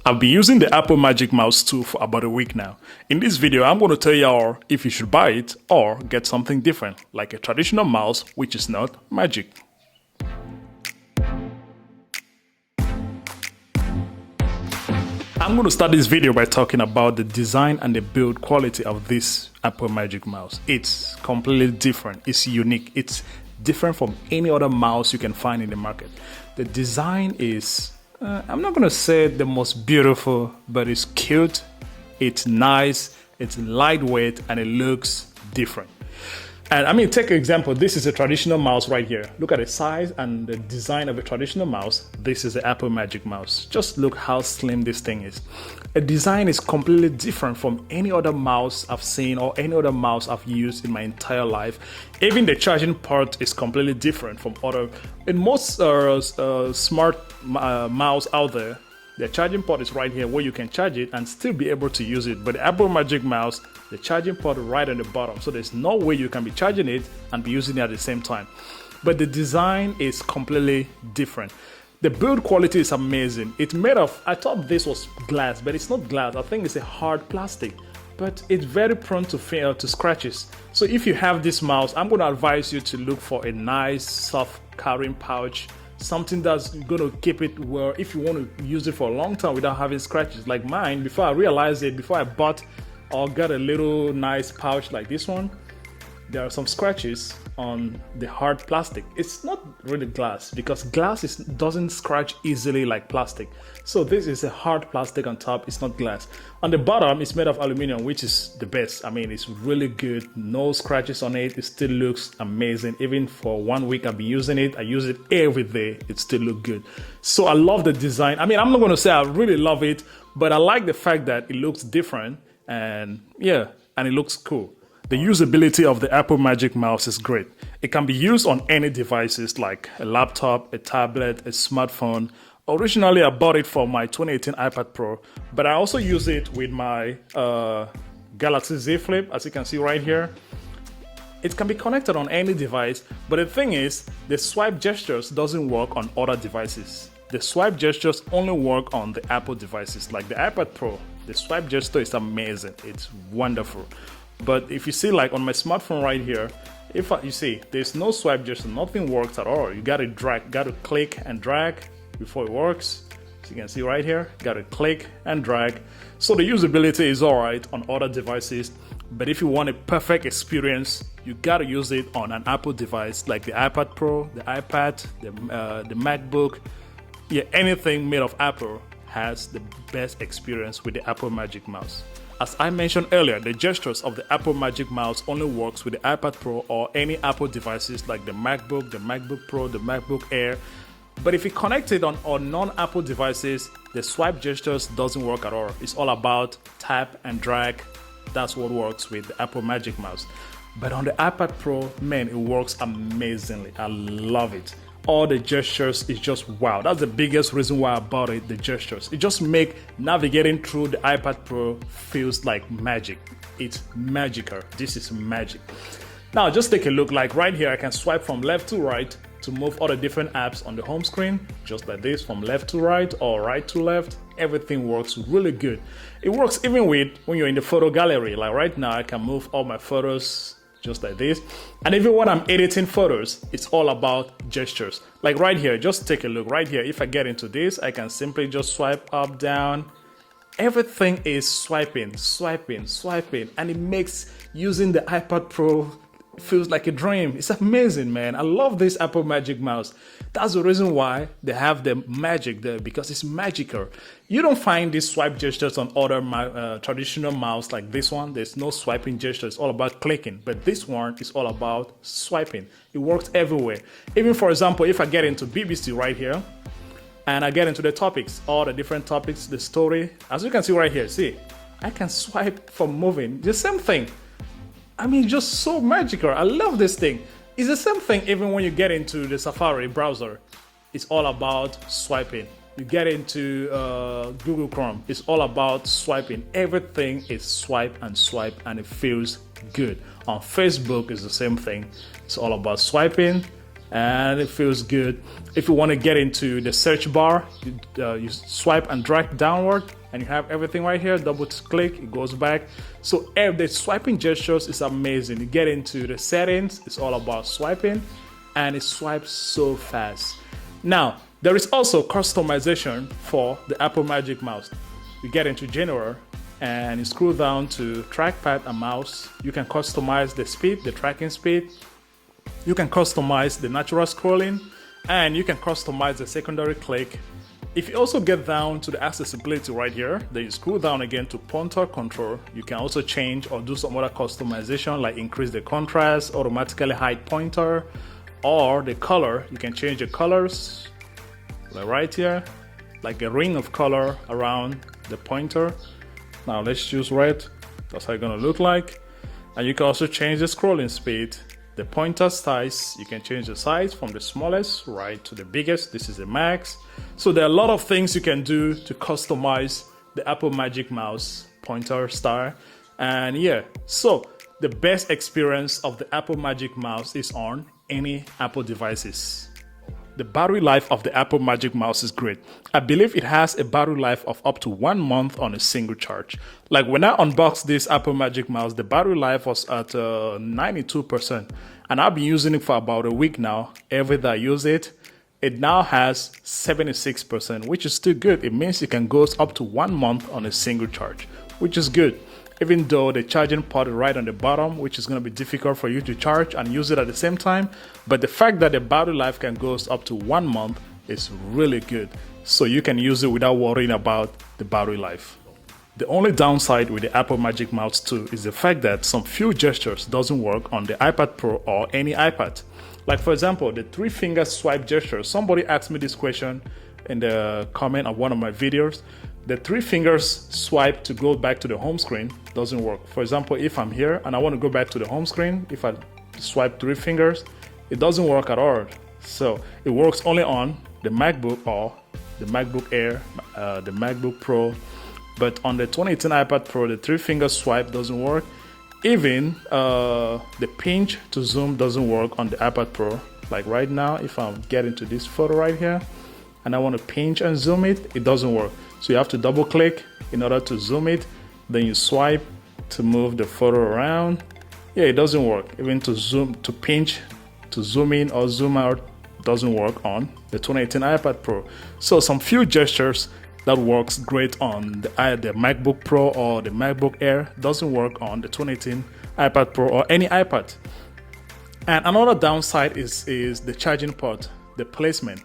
I've been using the Apple Magic Mouse 2 for about a week now. In this video, I'm going to tell y'all if you should buy it or get something different, like a traditional mouse, which is not magic. I'm going to start this video by talking about the design and the build quality of this Apple Magic Mouse. It's completely different. It's unique. It's different from any other mouse you can find in the market. The design is, I'm not going to say the most beautiful, but it's cute, it's nice, it's lightweight, and it looks different. And I mean, take an example. This is a traditional mouse right here. Look at the size and the design of a traditional mouse. This is the Apple Magic Mouse. Just look how slim this thing is. The design is completely different from any other mouse I've seen or any other mouse I've used in my entire life. Even the charging port is completely different from other. In most smart mouse out there, the charging port is right here where you can charge it and still be able to use it. But the Apple Magic Mouse, the charging port is right on the bottom. So there's no way you can be charging it and be using it at the same time. But the design is completely different. The build quality is amazing. It's made of, I thought this was glass, but it's not glass. I think it's a hard plastic. But it's very prone to scratches. So if you have this mouse, I'm going to advise you to look for a nice, soft carrying pouch. Something that's going to keep it well if you want to use it for a long time without having scratches. Like mine, before I realized it, before I bought or got a little nice pouch like this one, there are some scratches on the hard plastic. It's not really glass because glass doesn't scratch easily like plastic. So this is a hard plastic on top, it's not glass. On the bottom, it's made of aluminum, which is the best. I mean, it's really good. No scratches on it. It still looks amazing. Even for 1 week I've been using it. I use it every day. It still looks good. So I love the design. I mean, I'm not going to say I really love it, but I like the fact that it looks different and yeah, and it looks cool. The usability of the Apple Magic Mouse is great. It can be used on any devices like a laptop, a tablet, a smartphone. Originally, I bought it for my 2018 iPad Pro, but I also use it with my Galaxy Z Flip, as you can see right here. It can be connected on any device, but the thing is, the swipe gestures doesn't work on other devices. The swipe gestures only work on the Apple devices, like the iPad Pro. The swipe gesture is amazing. It's wonderful. But if you see, like on my smartphone right here, you see, there's no swipe gesture, nothing works at all. You gotta click and drag before it works. As you can see right here, gotta click and drag. So the usability is alright on other devices, but if you want a perfect experience, you gotta use it on an Apple device like the iPad Pro, the iPad, the MacBook. Yeah, anything made of Apple has the best experience with the Apple Magic Mouse. As I mentioned earlier, the gestures of the Apple Magic Mouse only works with the iPad Pro or any Apple devices like the MacBook Pro, the MacBook Air. But if you connect it on non-Apple devices, the swipe gestures doesn't work at all. It's all about tap and drag. That's what works with the Apple Magic Mouse. But on the iPad Pro, man, it works amazingly. I love it. All the gestures is just wow. That's the biggest reason why I bought it, the gestures. It just make navigating through the iPad Pro feels like magic. It's magical. This is magic. Now just take a look, like right here, I can swipe from left to right to move all the different apps on the home screen, just like this, from left to right or right to left. Everything works really good. It works even with when you're in the photo gallery. Like right now, I can move all my photos just like this. And even when I'm editing photos, it's all about gestures. Like right here, just take a look right here. If I get into this, I can simply just swipe up, down. Everything is swiping, swiping, swiping. And it makes using the iPad Pro feels like a dream. It's amazing, man. I love this Apple Magic Mouse. That's the reason why they have the magic there, because it's magical. You don't find these swipe gestures on other traditional mouse like this one. There's no swiping gesture. It's all about clicking. But this one is all about swiping. It works everywhere. Even, for example, if I get into BBC right here and I get into the topics, all the different topics, the story, as you can see right here, see, I can swipe for moving. The same thing. I mean, just so magical. I love this thing. It's the same thing even when you get into the Safari browser. It's all about swiping. You get into Google Chrome. It's all about swiping. Everything is swipe, and it feels good. On Facebook, it's the same thing. It's all about swiping, and it feels good. If you want to get into the search bar, you swipe and drag downward. and you have everything right here. Double click, it goes back. So the swiping gestures is amazing. You get into the settings, it's all about swiping, and it swipes so fast. Now, there is also customization for the Apple Magic Mouse. You get into General and you scroll down to trackpad and mouse. You can customize the speed, the tracking speed. You can customize the natural scrolling, and you can customize the secondary click. If you also get down to the accessibility right here, then you scroll down again to pointer control. You can also change or do some other customization, like increase the contrast, automatically hide pointer, or the color. You can change the colors, like right here, like a ring of color around the pointer. Now let's choose red. That's how it's gonna look like. And you can also change the scrolling speed. The pointer size, you can change the size from the smallest right to the biggest. This is the max. So there are a lot of things you can do to customize the Apple Magic Mouse pointer style. And yeah, so the best experience of the Apple Magic Mouse is on any Apple devices. The battery life of the Apple Magic Mouse is great. I believe it has a battery life of up to 1 month on a single charge. Like when I unboxed this Apple Magic Mouse, the battery life was at 92%. And I've been using it for about a week now. Every day I use it, it now has 76%, which is still good. It means it can go up to 1 month on a single charge, which is good. Even though the charging port is right on the bottom, which is going to be difficult for you to charge and use it at the same time. But the fact that the battery life can go up to 1 month is really good. So you can use it without worrying about the battery life. The only downside with the Apple Magic Mouse 2 is the fact that some few gestures doesn't work on the iPad Pro or any iPad. Like for example, the 3-finger swipe gesture. Somebody asked me this question in the comment of one of my videos. The 3 fingers swipe to go back to the home screen doesn't work. For example, if I'm here and I want to go back to the home screen, if I swipe 3 fingers, it doesn't work at all. So it works only on the MacBook or the MacBook Air, the MacBook Pro. But on the 2018 iPad Pro, the 3-finger swipe doesn't work. Even the pinch to zoom doesn't work on the iPad Pro. Like right now, if I'm getting to this photo right here and I want to pinch and zoom it, it doesn't work. So you have to double click in order to zoom it. Then you swipe to move the photo around. Yeah, it doesn't work. Even to zoom, to pinch, to zoom in or zoom out doesn't work on the 2018 iPad Pro. So some few gestures that works great on the MacBook Pro or the MacBook Air doesn't work on the 2018 iPad Pro or any iPad. And another downside is the charging port, the placement.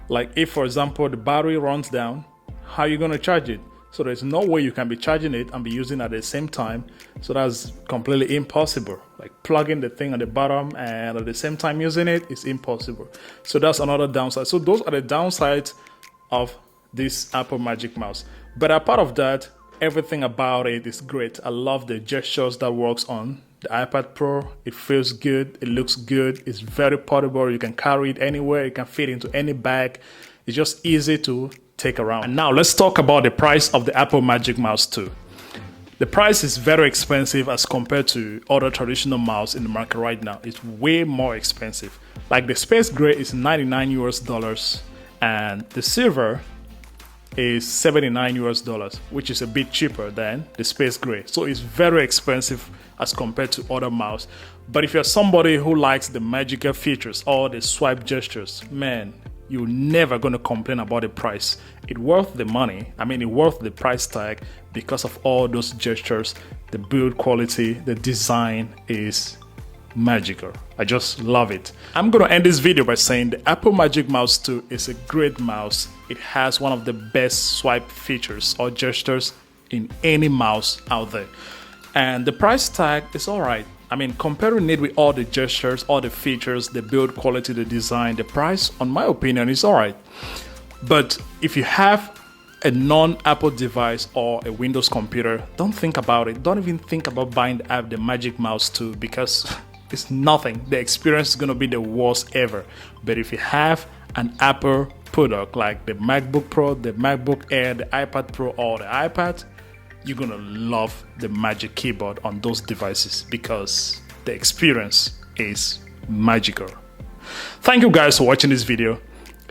Like if, for example, the battery runs down, how are you going to charge it? So there's no way you can be charging it and be using it at the same time. So that's completely impossible. Like plugging the thing at the bottom and at the same time using it is impossible. So that's another downside. So those are the downsides of this Apple Magic Mouse. But apart of that, everything about it is great. I love the gestures that works on the iPad Pro. It feels good. It looks good. It's very portable. You can carry it anywhere. You can fit into any bag. It's just easy to take around. And now let's talk about the price of the Apple Magic Mouse 2. The price is very expensive as compared to other traditional mouse in the market right now. It's way more expensive. Like the Space Gray is $99 and the Silver is $79, which is a bit cheaper than the Space Gray. So it's very expensive as compared to other mouse. But if you're somebody who likes the magical features or the swipe gestures, man, you're never going to complain about the price. It's worth the money. I mean, it's worth the price tag because of all those gestures. The build quality, the design is magical. I just love it. I'm going to end this video by saying the Apple Magic Mouse 2 is a great mouse. It has one of the best swipe features or gestures in any mouse out there. And the price tag is alright. I mean, comparing it with all the gestures, all the features, the build quality, the design, the price, on my opinion, is alright. But if you have a non-Apple device or a Windows computer, don't think about it. Don't even think about buying the Magic Mouse 2 because it's nothing. The experience is going to be the worst ever. But if you have an Apple product like the MacBook Pro, the MacBook Air, the iPad Pro, or the iPad, you're going to love the Magic Keyboard on those devices because the experience is magical. Thank you guys for watching this video.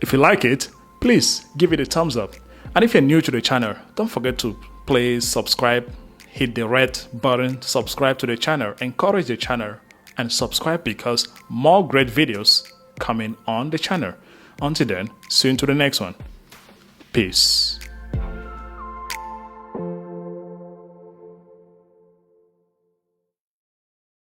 If you like it, please give it a thumbs up. And if you're new to the channel, don't forget to please subscribe, hit the red button, subscribe to the channel, encourage the channel, and subscribe because more great videos coming on the channel. Until then, see you into the next one. Peace.